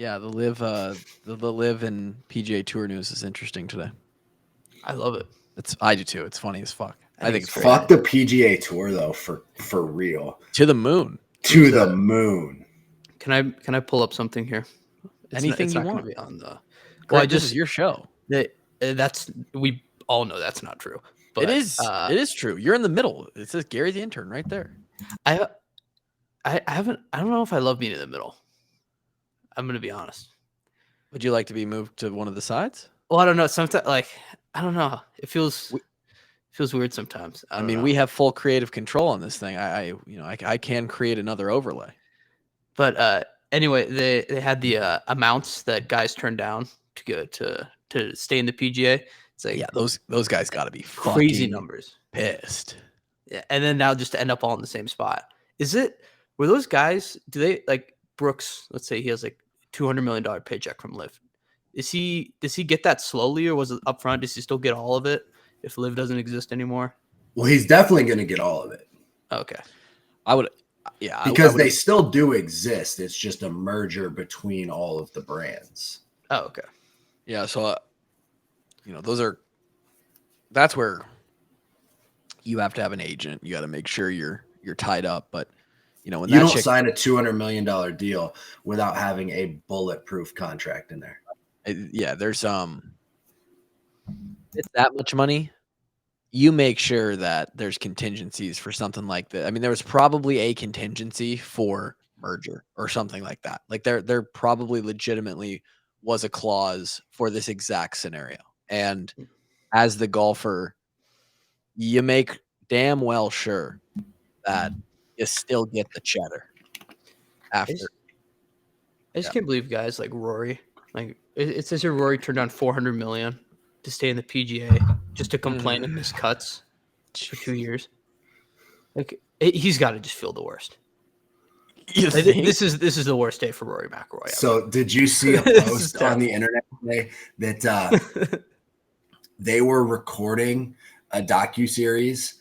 Yeah, the live and PGA Tour news is interesting today. I love it. I do too. It's funny as fuck. I think it's great. Fuck the PGA Tour though, for real. To the moon. To the moon. Can I pull up something here? Anything you want. Gonna be on the. Well, this is your show. We all know that's not true. But, it is. It is true. You're in the middle. It says Gary the intern right there. I don't know if I love being in the middle. I'm gonna be honest. Would you like to be moved to one of the sides? Well, I don't know. Sometimes, I don't know. It feels weird sometimes. I mean, we have full creative control on this thing. I can create another overlay. But anyway, they had the amounts that guys turned down to go to stay in the PGA. It's like, yeah, those guys got to be crazy numbers. Pissed. Yeah, and then now just to end up all in the same spot. Were those guys? Do they like Brooks? Let's say he has like $200 million paycheck from LIV. Does he get that slowly, or was it upfront? Does he still get all of it if LIV doesn't exist anymore? Well, he's definitely going to get all of it. Okay, I would. Yeah, because they still do exist. It's just a merger between all of the brands. Oh, okay. Yeah, so that's where you have to have an agent. You got to make sure you're tied up. But when you don't sign a $200 million deal without having a bulletproof contract in there. Yeah, there's it's that much money. You make sure that there's contingencies for something like that. I mean, there was probably a contingency for merger or something like that. Like there probably legitimately was a clause for this exact scenario. And as the golfer, you make damn well sure that you still get the cheddar after. I just can't believe guys like Rory. Like it says here, Rory turned down $400 million to stay in the PGA just to complain and miss cuts for 2 years. Like he's got to just feel the worst. This is the worst day for Rory McIlroy. So did you see a post on the internet today that they were recording a docuseries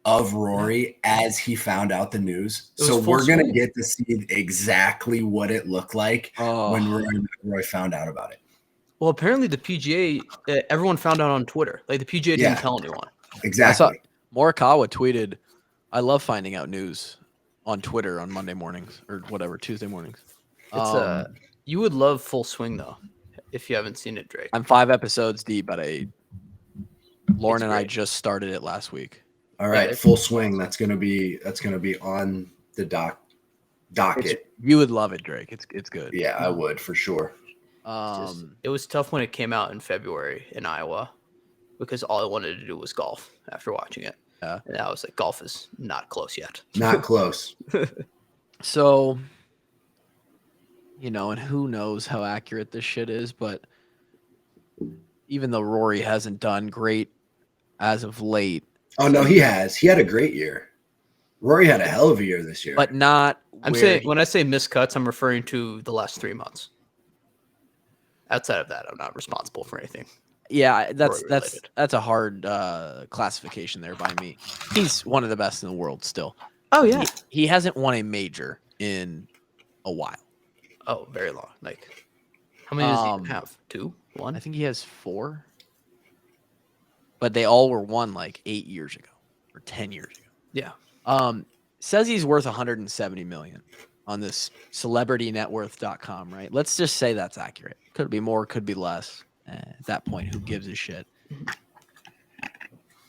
of Rory as he found out the news? So we're going to get to see exactly what it looked like when Rory McIlroy found out about it. Well, apparently the PGA, everyone found out on Twitter. Like the PGA didn't tell anyone. Exactly. Morikawa tweeted, "I love finding out news on Twitter on Monday mornings or whatever, Tuesday mornings." It's you would love Full Swing though, if you haven't seen it, Drake. I'm 5 episodes deep, but Lauren and I just started it last week. All right, Full Swing. That's gonna be on the docket. You would love it, Drake. It's good. Yeah, I would for sure. It was tough when it came out in February in Iowa because all I wanted to do was golf after watching it. Yeah. And I was like, golf is not close yet. Not close. So, and who knows how accurate this shit is, but even though Rory hasn't done great as of late. Oh, no, he has. He had a great year. Rory had a hell of a year this year. But not when I say miscuts, I'm referring to the last 3 months. Outside of that, I'm not responsible for anything. Yeah, that's a hard classification there by me. He's one of the best in the world still. Oh yeah, he hasn't won a major in a while. Oh, very long. Like, how many does he even have? 2, 1? I think he has 4. But they all were won like 8 years ago or 10 years ago. Yeah. Says he's worth $170 million on this celebritynetworth.com, right? Let's just say that's accurate. Could be more, could be less. At that point, who gives a shit?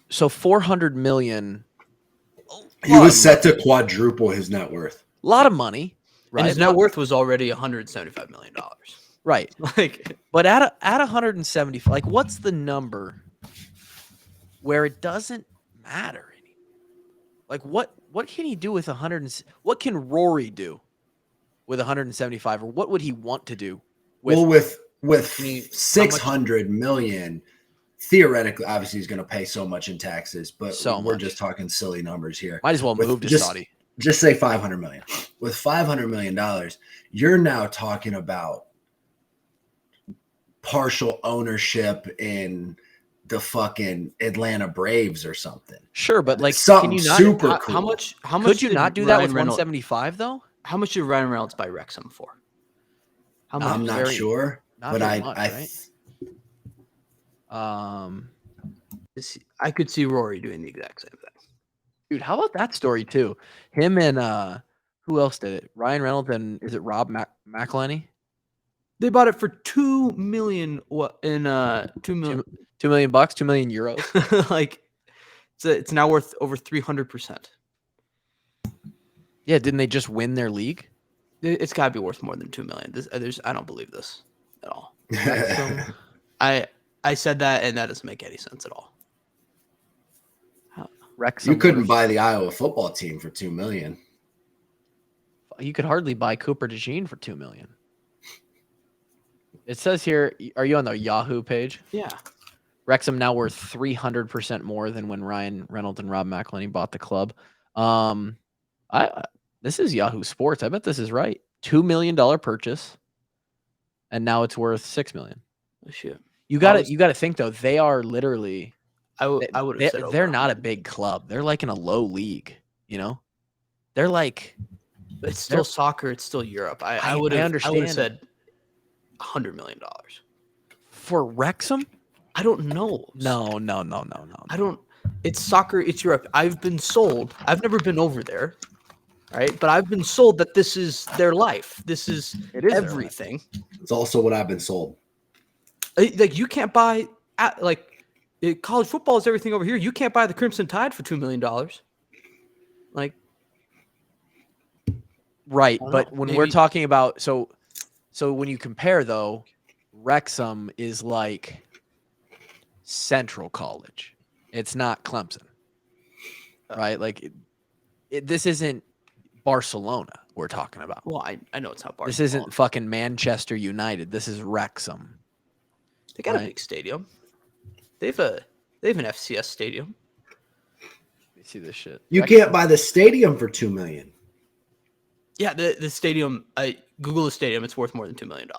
So $400 million. He was set to quadruple his net worth. A lot of money, right? And his net worth was already $175 million. Right. But at 175, like, what's the number where it doesn't matter anymore? Like, what can he do with what can Rory do with 175, or what would he want to do? With 600 million, theoretically, obviously he's going to pay so much in taxes, but we're just talking silly numbers here. Might as well move to Saudi. Just say 500 million. With $500 million, you're now talking about partial ownership in the fucking Atlanta Braves or something. Sure, but like something super cool. How much could you not do that with 175 though? How much did Ryan Reynolds buy Wrexham for? How much? I'm not sure, not but very much, right? I could see Rory doing the exact same thing. Dude, how about that story too? Him and who else did it? Ryan Reynolds and is it Rob McElhenney? They bought it for $2 million. What in $2 million? $2 million, €2 million. Like it's now worth over 300%. Yeah, didn't they just win their league? It's got to be worth more than $2 million. I don't believe this at all. I said that, and that doesn't make any sense at all. You couldn't buy the Iowa football team for $2 million. You could hardly buy Cooper DeJean for $2 million. It says here, are you on the Yahoo page? Yeah. Wrexham now worth 300% more than when Ryan Reynolds and Rob McElhenney bought the club. This is Yahoo Sports. I bet this is right. $2 million purchase, and now it's worth $6 million. Oh, shit. You got to think though. They are literally. I would have said they're not a big club. They're like in a low league. You know, they're like. It's still soccer. It's still Europe. I would have said $100 million for Wrexham. I don't know. No. I don't. It's soccer. It's Europe. I've been sold. I've never been over there, right? But I've been sold that this is their life. It is everything. It's also what I've been sold. Like you can't buy college football is everything over here. You can't buy the Crimson Tide for $2 million. Like, right? But when we're talking about so when you compare though, Wrexham is like Central College. It's not Clemson, right? Like, this isn't Barcelona we're talking about. Well, I know it's not Barcelona. This isn't fucking Manchester United. This is Wrexham. They got a big stadium. They have an FCS stadium. You see this shit. You can't buy the stadium for $2 million. Yeah, the stadium. Google the stadium. It's worth more than $2 million.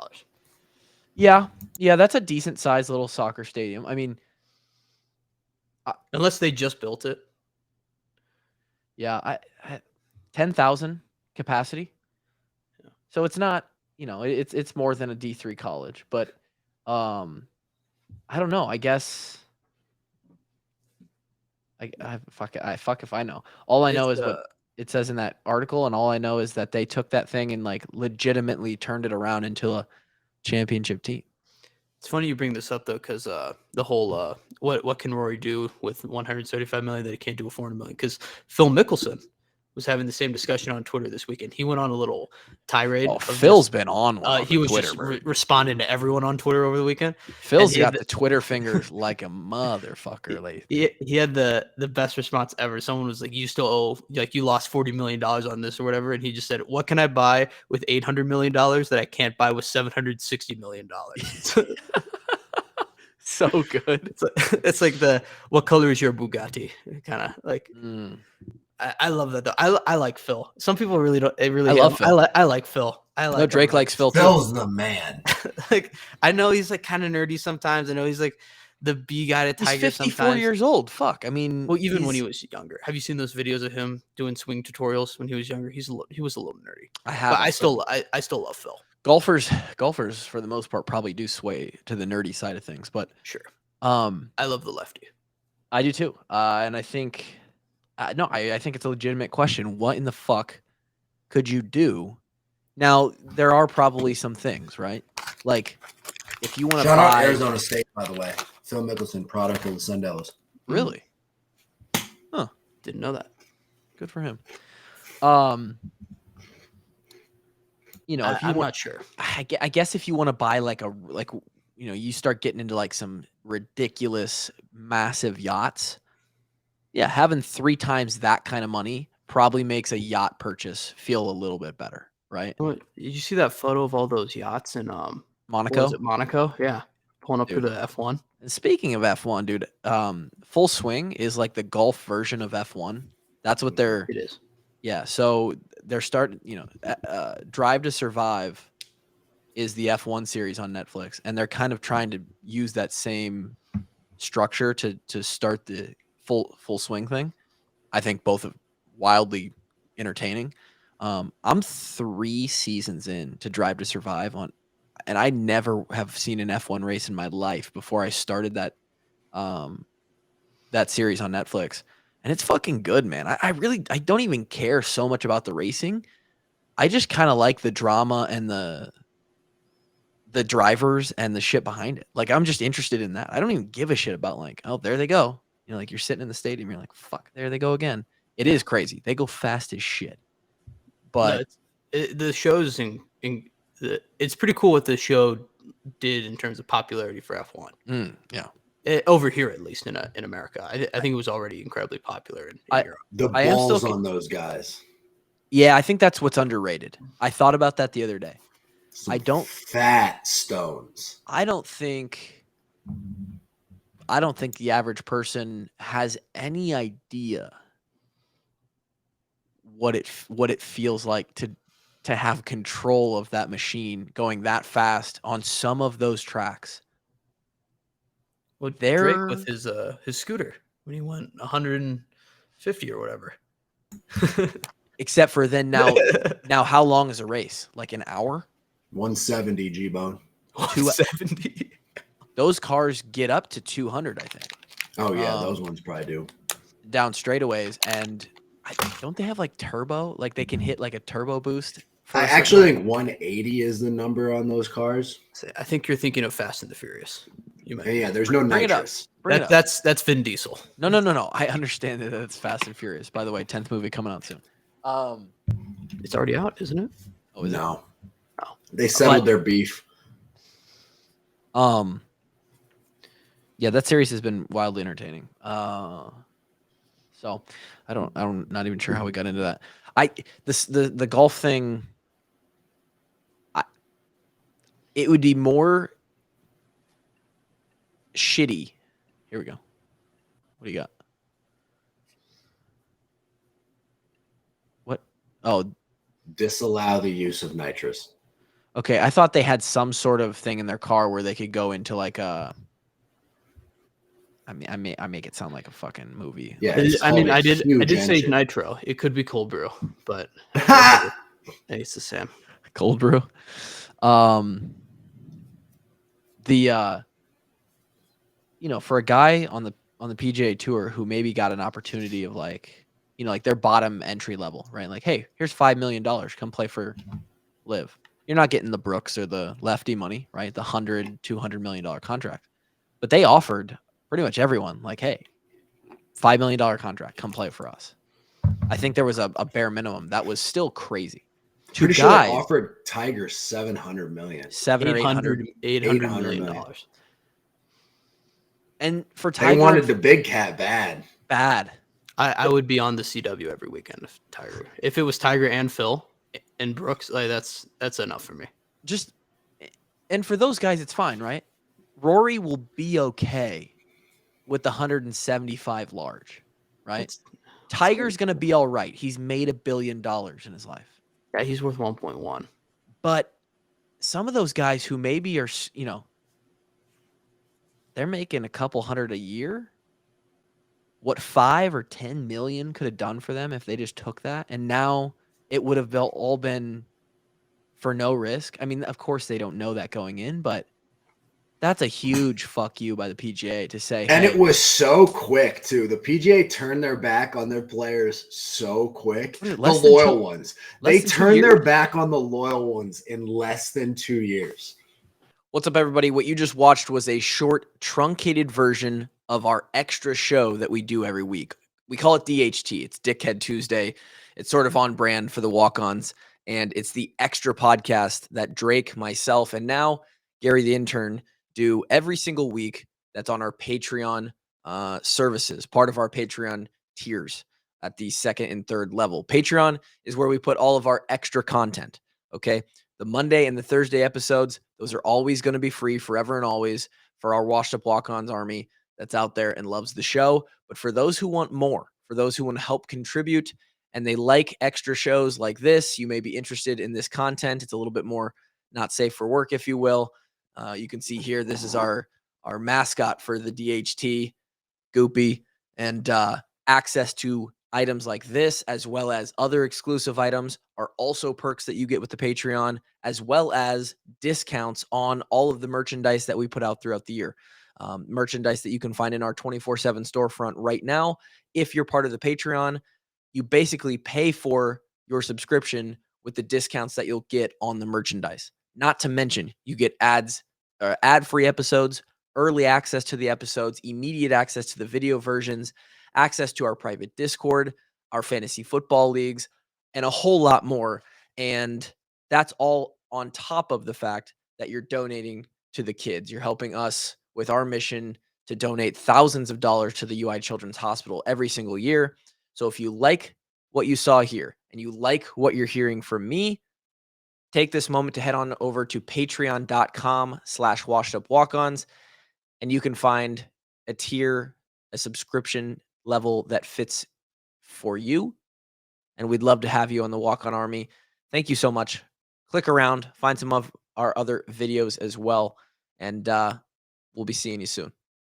Yeah, that's a decent sized little soccer stadium. I mean, unless they just built it. Yeah, I 10,000 capacity. Yeah. So it's not, it's more than a D3 college, but I don't know. I guess fuck if I know. All I know is what it says in that article, and all I know is that they took that thing and like legitimately turned it around into a championship team. It's funny you bring this up though, because the whole what can Rory do with $175 million that he can't do with $400 million? Because Phil Mickelson was having the same discussion on Twitter this weekend. He went on a little tirade. Oh, Phil's been on one. He was Twitter, just responding to everyone on Twitter over the weekend. Phil's got the Twitter fingers like a motherfucker lately. He had the best response ever. Someone was like, "You still owe, like you lost $40 million on this or whatever," and he just said, "What can I buy with $800 million that I can't buy with $760 million?" So good. It's like what color is your Bugatti? Kind of like. I love that though. I like Phil. Some people really don't. I love Phil. I like Phil. No, Drake likes Phil too. Phil's the man. Like, I know he's like kind of nerdy sometimes. I know he's like the B guy to Tiger. He's 54 years old. Fuck. I mean, well, even when he was younger. Have you seen those videos of him doing swing tutorials when he was younger? He was a little nerdy. I have. But I still love Phil. Golfers for the most part probably do sway to the nerdy side of things, but sure. I love the lefty. I do too. And I think. No, I think it's a legitimate question. What in the fuck could you do? Now, there are probably some things, right? Like, if you want to shout out Arizona State, by the way. Phil Mickelson, product of the Sun Devils. Really? Huh. Didn't know that. Good for him. If you I'm not sure. I guess if you want to buy you start getting into like some ridiculous, massive yachts. Yeah, having 3 times that kind of money probably makes a yacht purchase feel a little bit better, right? Did you see that photo of all those yachts in Monaco? Was it Monaco? Yeah, pulling up to the F1. And speaking of F1, dude, Full Swing is like the golf version of F1. That's what they're. It is. Yeah, so they're starting. Drive to Survive is the F1 series on Netflix, and they're kind of trying to use that same structure to start the full swing thing. I think both are wildly entertaining. I'm 3 seasons in to Drive to Survive on and I never have seen an F1 race in my life before I started that series on Netflix. And it's fucking good, man. I don't even care so much about the racing. I just kind of like the drama and the drivers and the shit behind it. Like, I'm just interested in that. I don't even give a shit about like, oh, there they go. You know, like you're sitting in the stadium, you're like, fuck, there they go again. It is crazy. They go fast as shit. But the show's it's pretty cool what the show did in terms of popularity for F1. Yeah. Over here, at least in America, I think it was already incredibly popular in Europe. The balls on those guys. Yeah, I think that's what's underrated. I thought about that the other day. Fat stones. I don't think the average person has any idea what it feels like to have control of that machine going that fast on some of those tracks. Well, Drake with his scooter when he went 150 or whatever. Except for then now how long is a race? Like an hour? 170 G-Bone. 270. Those cars get up to 200, I think. Oh yeah, those ones probably do. Down straightaways, and don't they have like turbo? Like they can hit like a turbo boost? I actually think 180 is the number on those cars. I think you're thinking of Fast and the Furious. You might. Yeah, there's no nitrous. That's Vin Diesel. No. I understand that it's Fast and Furious. By the way, 10th movie coming out soon. It's already out, isn't it? Oh, is it? No. Oh. They settled their beef. Yeah, that series has been wildly entertaining. So I'm not even sure how we got into that. The golf thing. It would be more shitty. Here we go. What do you got? What? Oh, disallow the use of nitrous. Okay, I thought they had some sort of thing in their car where they could go into like a. I make it sound like a fucking movie. Yeah, I did say nitro. It could be cold brew, but it's the same. Cold brew. For a guy on the PGA Tour who maybe got an opportunity of like their bottom entry level, right? Like, hey, here's $5 million, come play for LIV. You're not getting the Brooks or the Lefty money, right? The $200 million contract, but they offered pretty much everyone like, hey, $5 million contract, come play for us. I think there was a bare minimum that was still crazy. Pretty sure they offered Tiger $700 million, $800 million. And for Tiger, they wanted the big cat bad. I would be on the CW every weekend if Tiger. If it was Tiger and Phil and Brooks, like that's enough for me. And for those guys, it's fine, right? Rory will be okay with the 175 large, right? Tiger's gonna be all right. He's made $1 billion in his life. Yeah, he's worth 1.1. But some of those guys who maybe are, they're making a couple hundred a year. What 5 or 10 million could have done for them if they just took that, and now it would have all been for no risk. I mean, of course they don't know that going in, but that's a huge fuck you by the PGA to say. And it was so quick too. The PGA turned their back on their players so quick. The loyal ones. They turned their back on the loyal ones in less than 2 years. What's up, everybody? What you just watched was a short, truncated version of our extra show that we do every week. We call it DHT. It's Dickhead Tuesday. It's sort of on brand for the walk-ons, and it's the extra podcast that Drake, myself, and now Gary the intern do every single week. That's on our Patreon services, part of our Patreon tiers at the second and third level. Patreon is where we put all of our extra content, okay? The Monday and the Thursday episodes, those are always going to be free forever and always for our washed up walk-ons army that's out there and loves the show. But for those who want more, for those who want to help contribute and they like extra shows like this, you may be interested in this content. It's a little bit more not safe for work, if you will. You can see here, this is our mascot for the DHT, Goopy, and access to items like this, as well as other exclusive items, are also perks that you get with the Patreon, as well as discounts on all of the merchandise that we put out throughout the year. Merchandise that you can find in our 24/7 storefront right now. If you're part of the Patreon, you basically pay for your subscription with the discounts that you'll get on the merchandise. Not to mention, you get ad-free episodes, early access to the episodes, immediate access to the video versions, access to our private Discord, our fantasy football leagues, and a whole lot more. And that's all on top of the fact that you're donating to the kids. You're helping us with our mission to donate thousands of dollars to the UI Children's Hospital every single year. So if you like what you saw here and you like what you're hearing from me, take this moment to head on over to patreon.com/washedupwalk-ons, and you can find a tier, a subscription level that fits for you. And we'd love to have you on the Walk On Army. Thank you so much. Click around, find some of our other videos as well, and we'll be seeing you soon.